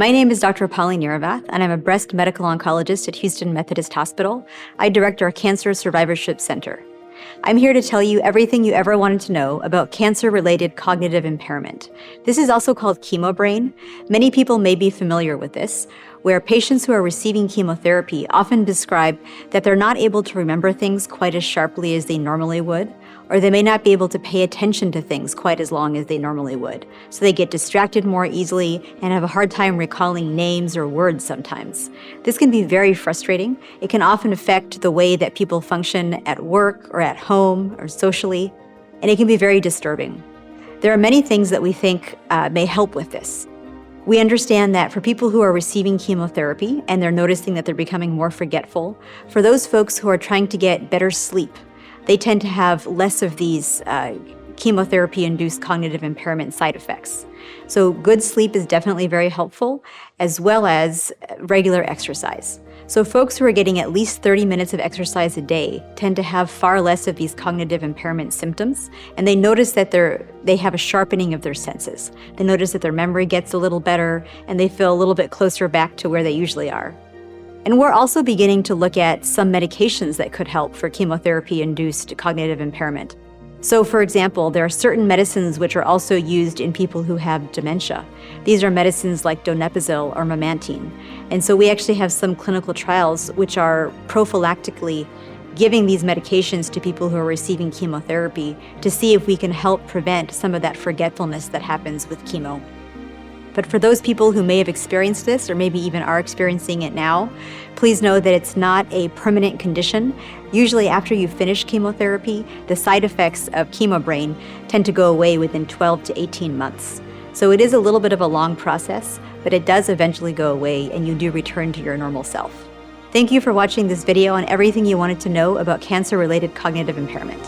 My name is Dr. Pauline Niravath, and I'm a breast medical oncologist at Houston Methodist Hospital. I direct our Cancer Survivorship Center. I'm here to tell you everything you ever wanted to know about cancer-related cognitive impairment. This is also called chemo brain. Many people may be familiar with this, where patients who are receiving chemotherapy often describe that they're not able to remember things quite as sharply as they normally would, or they may not be able to pay attention to things quite as long as they normally would. So they get distracted more easily and have a hard time recalling names or words sometimes. This can be very frustrating. It can often affect the way that people function at work or at home or socially, and it can be very disturbing. There are many things that we think may help with this. We understand that for people who are receiving chemotherapy and they're noticing that they're becoming more forgetful, for those folks who are trying to get better sleep, they tend to have less of these chemotherapy-induced cognitive impairment side effects. So good sleep is definitely very helpful, as well as regular exercise. So folks who are getting at least 30 minutes of exercise a day tend to have far less of these cognitive impairment symptoms, and they notice that they have a sharpening of their senses. They notice that their memory gets a little better, and they feel a little bit closer back to where they usually are. And we're also beginning to look at some medications that could help for chemotherapy-induced cognitive impairment. So for example, there are certain medicines which are also used in people who have dementia. These are medicines like donepezil or memantine. And so we actually have some clinical trials which are prophylactically giving these medications to people who are receiving chemotherapy to see if we can help prevent some of that forgetfulness that happens with chemo. But for those people who may have experienced this or maybe even are experiencing it now, please know that it's not a permanent condition. Usually after you finish chemotherapy, the side effects of chemo brain tend to go away within 12 to 18 months. So it is a little bit of a long process, but it does eventually go away and you do return to your normal self. Thank you for watching this video on everything you wanted to know about cancer-related cognitive impairment.